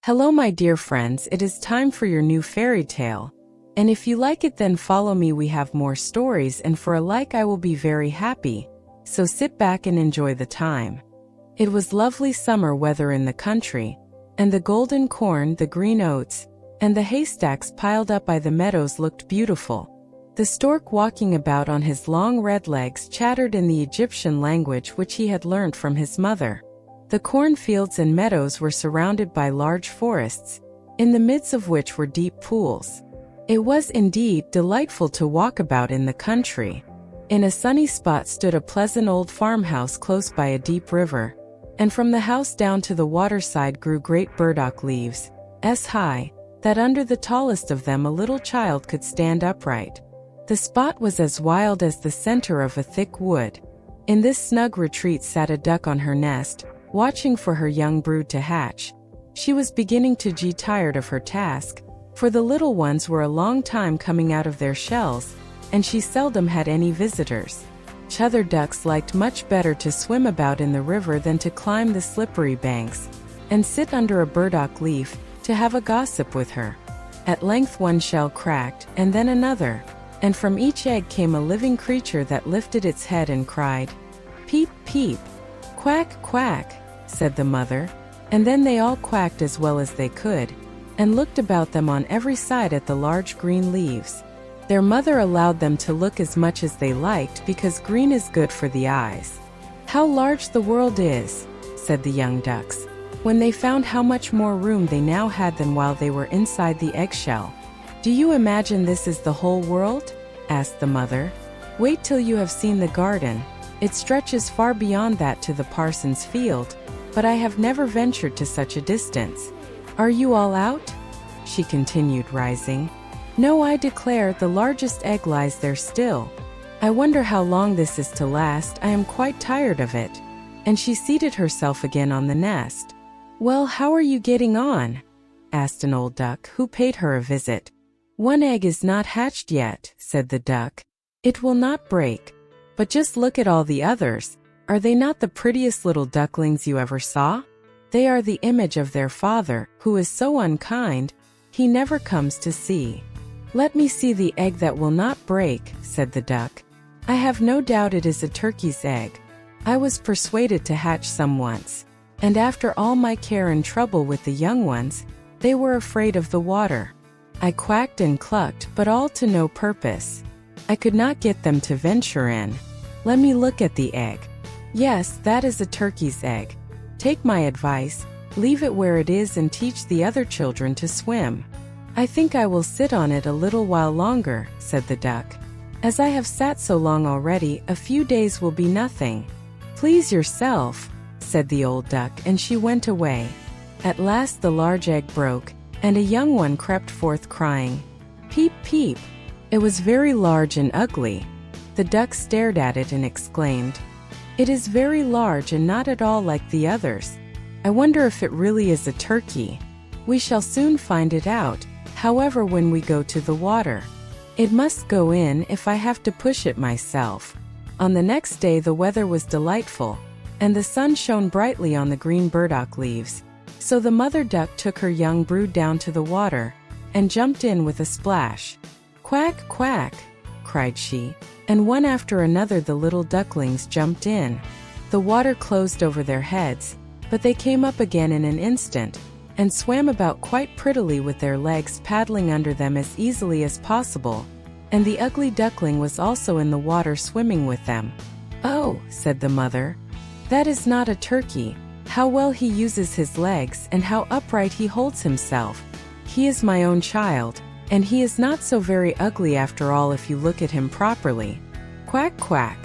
Hello my dear friends, it is time for your new fairy tale. And if you like it, then follow me, we have more stories, and for a like I will be very happy. So sit back and enjoy the time. It was lovely summer weather in the country, and the golden corn, the green oats, and the haystacks piled up by the meadows looked beautiful. The stork walking about on his long red legs chattered in the Egyptian language which he had learnt from his mother. The cornfields and meadows were surrounded by large forests, in the midst of which were deep pools. It was indeed delightful to walk about in the country. In a sunny spot stood a pleasant old farmhouse close by a deep river, and from the house down to the waterside grew great burdock leaves, as high, that under the tallest of them a little child could stand upright. The spot was as wild as the center of a thick wood. In this snug retreat sat a duck on her nest, watching for her young brood to hatch. She was beginning to get tired of her task, for the little ones were a long time coming out of their shells, and she seldom had any visitors. Other ducks liked much better to swim about in the river than to climb the slippery banks, and sit under a burdock leaf, to have a gossip with her. At length one shell cracked, and then another, and from each egg came a living creature that lifted its head and cried, "Peep, peep." "Quack, quack," said the mother, and then they all quacked as well as they could, and looked about them on every side at the large green leaves. Their mother allowed them to look as much as they liked because green is good for the eyes. "How large the world is," said the young ducks, when they found how much more room they now had than while they were inside the eggshell. "Do you imagine this is the whole world?" asked the mother. "Wait till you have seen the garden. It stretches far beyond that to the parson's field, but I have never ventured to such a distance. Are you all out?" she continued, rising. "No, I declare, the largest egg lies there still. I wonder how long this is to last. I am quite tired of it." And she seated herself again on the nest. "Well, how are you getting on?" asked an old duck who paid her a visit. "One egg is not hatched yet," said the duck. "It will not break. But just look at all the others. Are they not the prettiest little ducklings you ever saw? They are the image of their father, who is so unkind, he never comes to see." "Let me see the egg that will not break," said the duck. "I have no doubt it is a turkey's egg. I was persuaded to hatch some once, and after all my care and trouble with the young ones, they were afraid of the water. I quacked and clucked, but all to no purpose. I could not get them to venture in. Let me look at the egg. Yes, that is a turkey's egg. Take my advice, leave it where it is and teach the other children to swim." "I think I will sit on it a little while longer," said the duck. "As I have sat so long already, a few days will be nothing." "Please yourself," said the old duck, and she went away. At last the large egg broke, and a young one crept forth crying, "Peep, peep." It was very large and ugly. The duck stared at it and exclaimed, "It is very large and not at all like the others. I wonder if it really is a turkey. We shall soon find it out, however, when we go to the water. It must go in if I have to push it myself." On the next day the weather was delightful, and the sun shone brightly on the green burdock leaves. So the mother duck took her young brood down to the water, and jumped in with a splash. "Quack, quack," cried she, and one after another the little ducklings jumped in. The water closed over their heads, but they came up again in an instant, and swam about quite prettily with their legs paddling under them as easily as possible, and the ugly duckling was also in the water swimming with them. "Oh," said the mother, "that is not a turkey. How well he uses his legs and how upright he holds himself. He is my own child, and he is not so very ugly after all if you look at him properly. Quack, quack.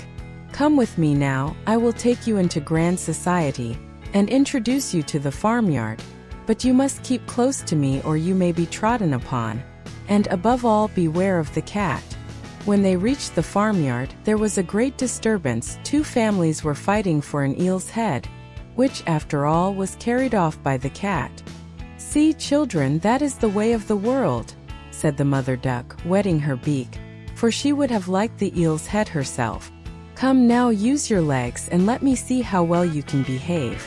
Come with me now, I will take you into grand society, and introduce you to the farmyard. But you must keep close to me or you may be trodden upon. And above all, beware of the cat." When they reached the farmyard, there was a great disturbance. Two families were fighting for an eel's head, which, after all, was carried off by the cat. "See, children, that is the way of the world," said the mother duck, wetting her beak, for she would have liked the eel's head herself. "Come now, use your legs and let me see how well you can behave."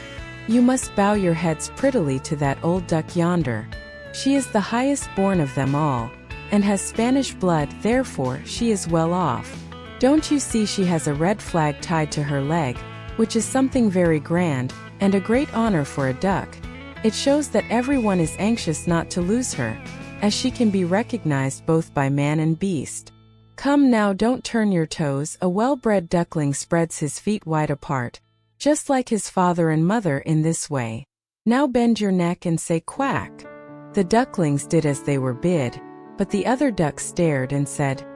You must bow your heads prettily to that old duck yonder. She is the highest born of them all, and has Spanish blood, therefore she is well off. Don't you see she has a red flag tied to her leg, which is something very grand, and a great honor for a duck. It shows that everyone is anxious not to lose her, as she can be recognized both by man and beast. Come now, don't turn your toes. A well-bred duckling spreads his feet wide apart, just like his father and mother in this way. Now bend your neck and say quack. The ducklings did as they were bid, but the other ducks stared and said,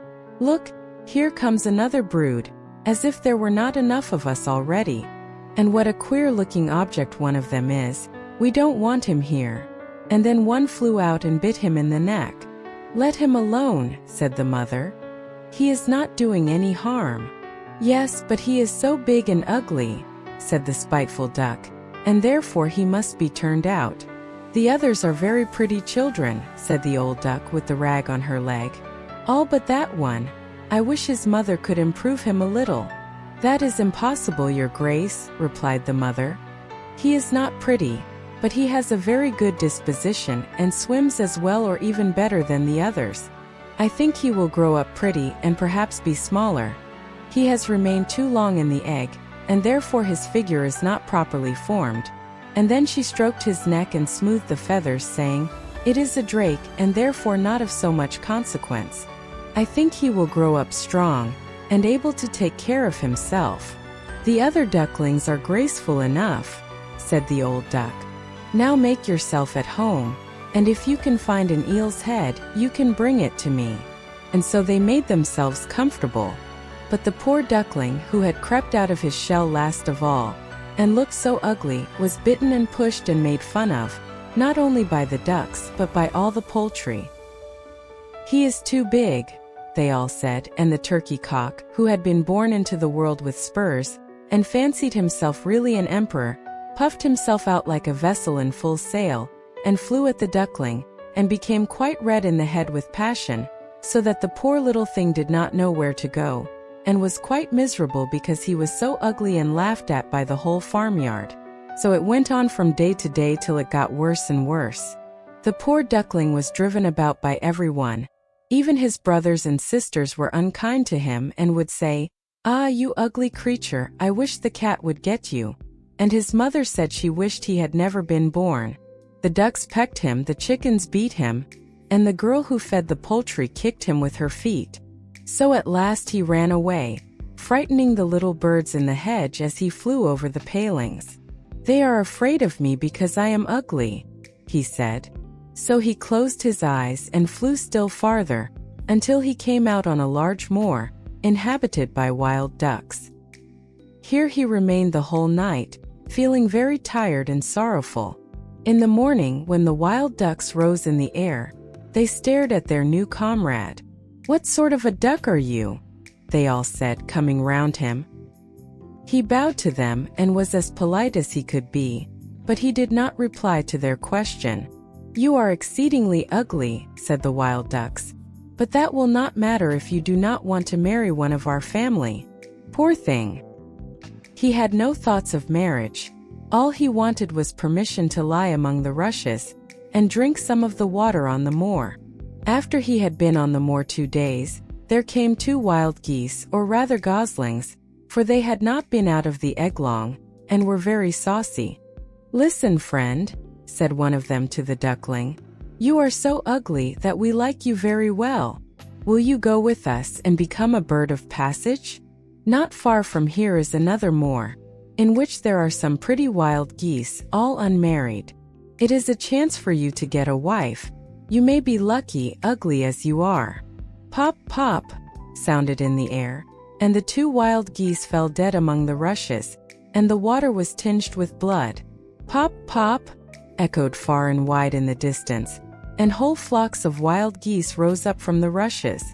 Look, here comes another brood, as if there were not enough of us already. And what a queer-looking object one of them is. We don't want him here. And then one flew out and bit him in the neck. Let him alone, said the mother. He is not doing any harm. Yes, but he is so big and ugly, said the spiteful duck, and therefore he must be turned out. The others are very pretty children, said the old duck with the rag on her leg. All but that one. I wish his mother could improve him a little. That is impossible, your grace, replied the mother. He is not pretty, but he has a very good disposition and swims as well or even better than the others. I think he will grow up pretty and perhaps be smaller. He has remained too long in the egg, and therefore his figure is not properly formed. And then she stroked his neck and smoothed the feathers, saying, It is a drake, and therefore not of so much consequence. I think he will grow up strong, and able to take care of himself. The other ducklings are graceful enough, said the old duck. Now make yourself at home, and if you can find an eel's head, you can bring it to me. And so they made themselves comfortable. But the poor duckling, who had crept out of his shell last of all, and looked so ugly, was bitten and pushed and made fun of, not only by the ducks but by all the poultry. He is too big, they all said, and the turkey cock, who had been born into the world with spurs, and fancied himself really an emperor, puffed himself out like a vessel in full sail, and flew at the duckling, and became quite red in the head with passion, so that the poor little thing did not know where to go, and was quite miserable because he was so ugly and laughed at by the whole farmyard. So it went on from day to day till it got worse and worse. The poor duckling was driven about by everyone. Even his brothers and sisters were unkind to him and would say, Ah, you ugly creature, I wish the cat would get you. And his mother said she wished he had never been born. The ducks pecked him, the chickens beat him, and the girl who fed the poultry kicked him with her feet. So at last he ran away, frightening the little birds in the hedge as he flew over the palings. They are afraid of me because I am ugly, he said. So he closed his eyes and flew still farther, until he came out on a large moor, inhabited by wild ducks. Here he remained the whole night, feeling very tired and sorrowful. In the morning, when the wild ducks rose in the air, they stared at their new comrade. What sort of a duck are you? They all said, coming round him. He bowed to them and was as polite as he could be, but he did not reply to their question. You are exceedingly ugly, said the wild ducks, but that will not matter if you do not want to marry one of our family. Poor thing. He had no thoughts of marriage. All he wanted was permission to lie among the rushes and drink some of the water on the moor. After he had been on the moor 2 days, there came 2 wild geese, or rather goslings, for they had not been out of the egg long, and were very saucy. Listen, friend, said one of them to the duckling. You are so ugly that we like you very well. Will you go with us and become a bird of passage? Not far from here is another moor, in which there are some pretty wild geese, all unmarried. It is a chance for you to get a wife. You may be lucky, ugly as you are. Pop, pop, sounded in the air, and the 2 wild geese fell dead among the rushes, and the water was tinged with blood. Pop, pop, echoed far and wide in the distance, and whole flocks of wild geese rose up from the rushes.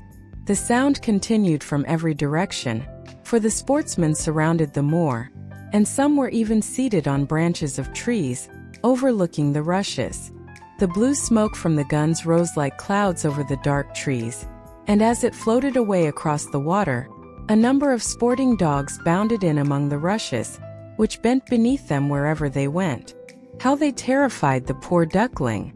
The sound continued from every direction, for the sportsmen surrounded the moor, and some were even seated on branches of trees, overlooking the rushes. The blue smoke from the guns rose like clouds over the dark trees, and as it floated away across the water, a number of sporting dogs bounded in among the rushes, which bent beneath them wherever they went. How they terrified the poor duckling!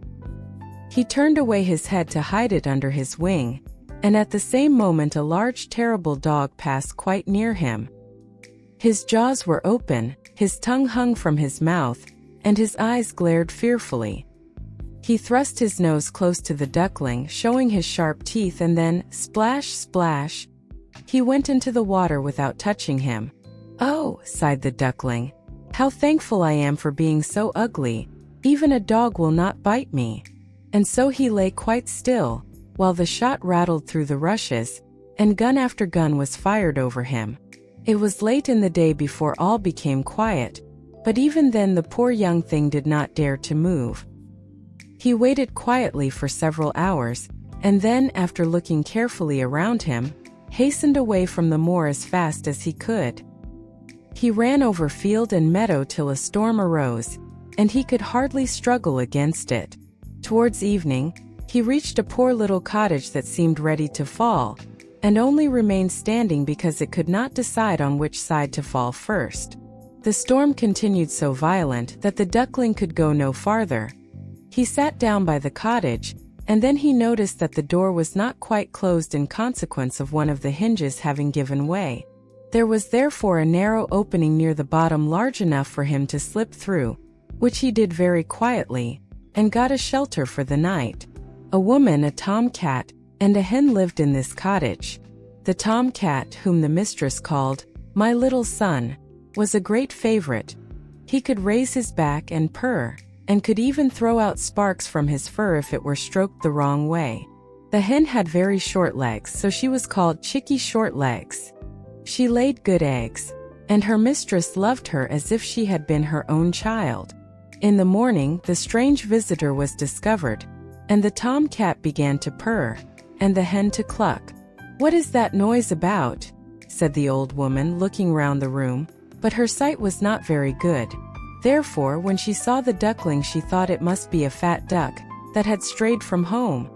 He turned away his head to hide it under his wing, and at the same moment a large terrible dog passed quite near him. His jaws were open, his tongue hung from his mouth, and his eyes glared fearfully. He thrust his nose close to the duckling, showing his sharp teeth, and then, splash, splash, he went into the water without touching him. "Oh," sighed the duckling, "how thankful I am for being so ugly. Even a dog will not bite me." And so he lay quite still, while the shot rattled through the rushes, and gun after gun was fired over him. It was late in the day before all became quiet, but even then the poor young thing did not dare to move. He waited quietly for several hours, and then, after looking carefully around him, hastened away from the moor as fast as he could. He ran over field and meadow till a storm arose, and he could hardly struggle against it. Towards evening, he reached a poor little cottage that seemed ready to fall, and only remained standing because it could not decide on which side to fall first. The storm continued so violent that the duckling could go no farther. He sat down by the cottage, and then he noticed that the door was not quite closed in consequence of one of the hinges having given way. There was therefore a narrow opening near the bottom large enough for him to slip through, which he did very quietly, and got a shelter for the night. A woman, a tomcat, and a hen lived in this cottage. The tomcat, whom the mistress called "my little son," was a great favorite. He could raise his back and purr, and could even throw out sparks from his fur if it were stroked the wrong way. The hen had very short legs, so she was called Chickie Short Legs. She laid good eggs, and her mistress loved her as if she had been her own child. In the morning, the strange visitor was discovered, and the tomcat began to purr, and the hen to cluck. "What is that noise about?" said the old woman, looking round the room, but her sight was not very good. Therefore, when she saw the duckling, she thought it must be a fat duck that had strayed from home.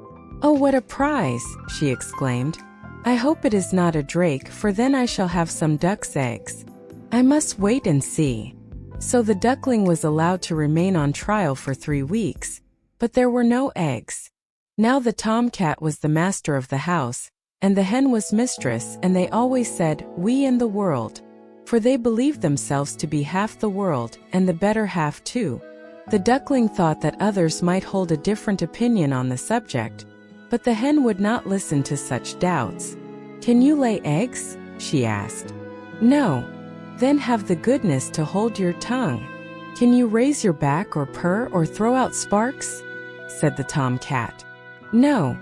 "Oh, what a prize!" she exclaimed. "I hope it is not a drake, for then I shall have some duck's eggs. I must wait and see." So the duckling was allowed to remain on trial for 3 weeks, but there were no eggs. Now the tomcat was the master of the house, and the hen was mistress, and they always said, "we and the world," for they believed themselves to be half the world, and the better half too. The duckling thought that others might hold a different opinion on the subject, but the hen would not listen to such doubts. "Can you lay eggs?" she asked. "No." "Then have the goodness to hold your tongue. Can you raise your back or purr or throw out sparks?" said the tomcat. "No."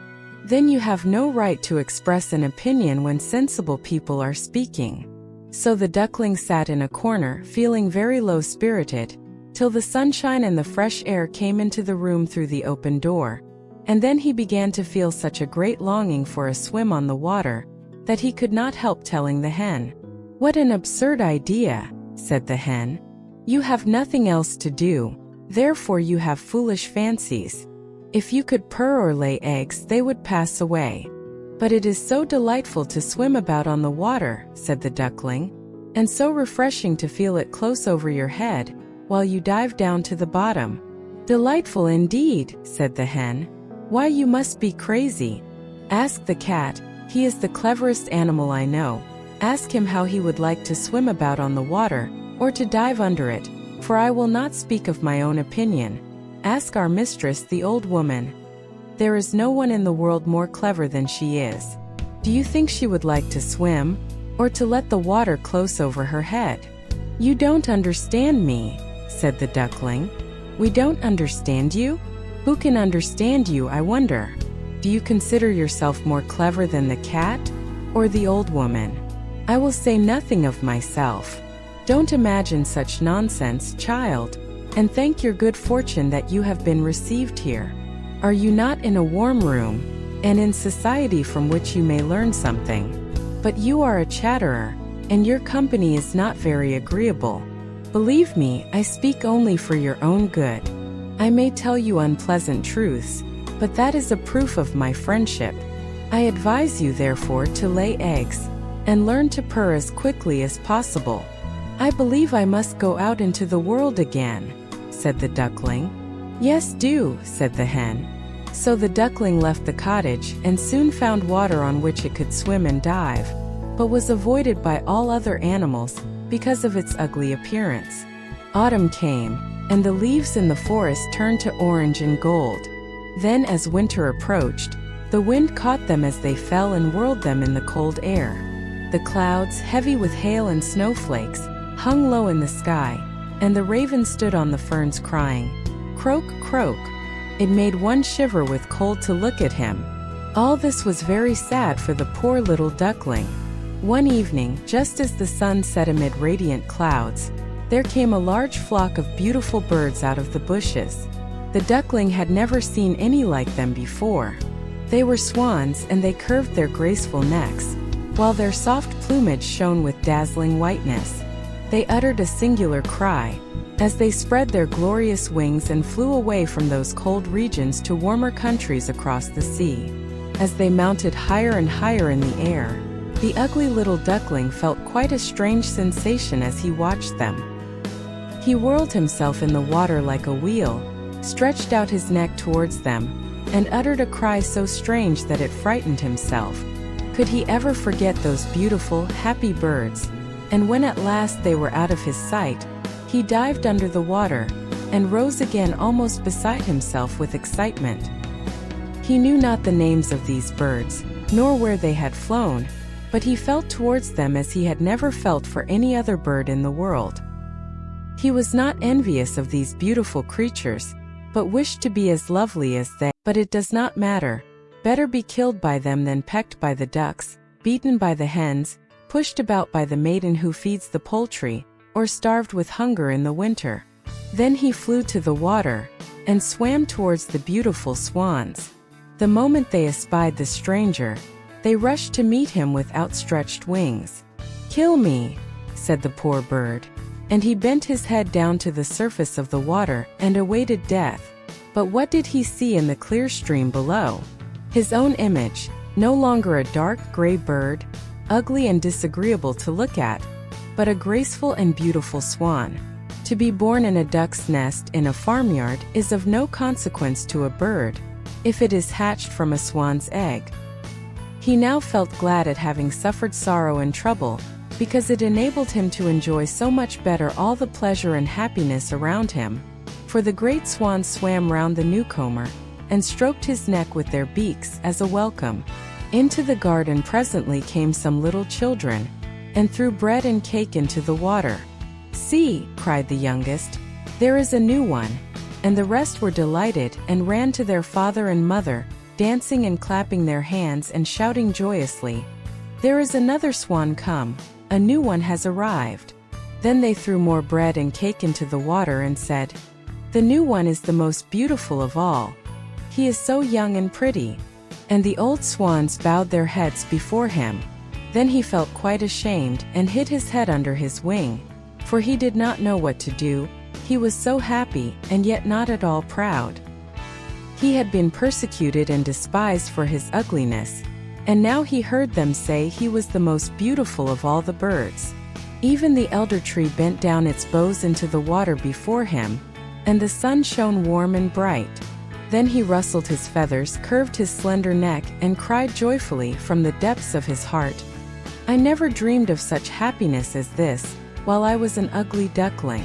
"Then you have no right to express an opinion when sensible people are speaking." So the duckling sat in a corner, feeling very low-spirited, till the sunshine and the fresh air came into the room through the open door, and then he began to feel such a great longing for a swim on the water, that he could not help telling the hen. "What an absurd idea," said the hen. "You have nothing else to do, therefore you have foolish fancies. If you could purr or lay eggs, they would pass away. But it is so delightful to swim about on the water," said the duckling, "and so refreshing to feel it close over your head, while you dive down to the bottom." "Delightful indeed," said the hen. "Why, you must be crazy. Ask the cat, he is the cleverest animal I know. Ask him how he would like to swim about on the water, or to dive under it, for I will not speak of my own opinion. Ask our mistress, the old woman. There is no one in the world more clever than she is. Do you think she would like to swim, or to let the water close over her head?" "You don't understand me," said the duckling. "We don't understand you? Who can understand you, I wonder? Do you consider yourself more clever than the cat, or the old woman? I will say nothing of myself. Don't imagine such nonsense, child, and thank your good fortune that you have been received here. Are you not in a warm room, and in society from which you may learn something? But you are a chatterer, and your company is not very agreeable. Believe me, I speak only for your own good. I may tell you unpleasant truths, but that is a proof of my friendship. I advise you therefore to lay eggs, and learn to purr as quickly as possible. "I believe I must go out into the world again," said the duckling. "Yes, do," said the hen. So the duckling left the cottage and soon found water on which it could swim and dive, but was avoided by all other animals because of its ugly appearance. Autumn came, and the leaves in the forest turned to orange and gold. Then, as winter approached, the wind caught them as they fell and whirled them in the cold air. The clouds, heavy with hail and snowflakes, hung low in the sky, and the raven stood on the ferns crying, "Croak, croak." It made one shiver with cold to look at him. All this was very sad for the poor little duckling. One evening, just as the sun set amid radiant clouds, there came a large flock of beautiful birds out of the bushes. The duckling had never seen any like them before. They were swans, and they curved their graceful necks, while their soft plumage shone with dazzling whiteness. They uttered a singular cry as they spread their glorious wings and flew away from those cold regions to warmer countries across the sea. As they mounted higher and higher in the air, the ugly little duckling felt quite a strange sensation as he watched them. He whirled himself in the water like a wheel, stretched out his neck towards them, and uttered a cry so strange that it frightened himself. Could he ever forget those beautiful, happy birds? And when at last they were out of his sight, he dived under the water, and rose again almost beside himself with excitement. He knew not the names of these birds, nor where they had flown, but he felt towards them as he had never felt for any other bird in the world. He was not envious of these beautiful creatures, but wished to be as lovely as they. But it does not matter. Better be killed by them than pecked by the ducks, beaten by the hens, pushed about by the maiden who feeds the poultry, or starved with hunger in the winter. Then he flew to the water, and swam towards the beautiful swans. The moment they espied the stranger, they rushed to meet him with outstretched wings. "Kill me," said the poor bird, and he bent his head down to the surface of the water and awaited death. But what did he see in the clear stream below? His own image, no longer a dark gray bird, ugly and disagreeable to look at, but a graceful and beautiful swan. To be born in a duck's nest in a farmyard is of no consequence to a bird, if it is hatched from a swan's egg. He now felt glad at having suffered sorrow and trouble, because it enabled him to enjoy so much better all the pleasure and happiness around him. For the great swans swam round the newcomer, and stroked his neck with their beaks as a welcome. Into the garden presently came some little children, and threw bread and cake into the water. "See," cried the youngest, "there is a new one." And the rest were delighted and ran to their father and mother, dancing and clapping their hands and shouting joyously, "There is another swan come, a new one has arrived." Then they threw more bread and cake into the water and said, "The new one is the most beautiful of all. He is so young and pretty." And the old swans bowed their heads before him. Then he felt quite ashamed and hid his head under his wing, for he did not know what to do. He was so happy and yet not at all proud. He had been persecuted and despised for his ugliness, and now he heard them say he was the most beautiful of all the birds. Even the elder tree bent down its boughs into the water before him, and the sun shone warm and bright. Then he rustled his feathers, curved his slender neck, and cried joyfully from the depths of his heart, "I never dreamed of such happiness as this, while I was an ugly duckling."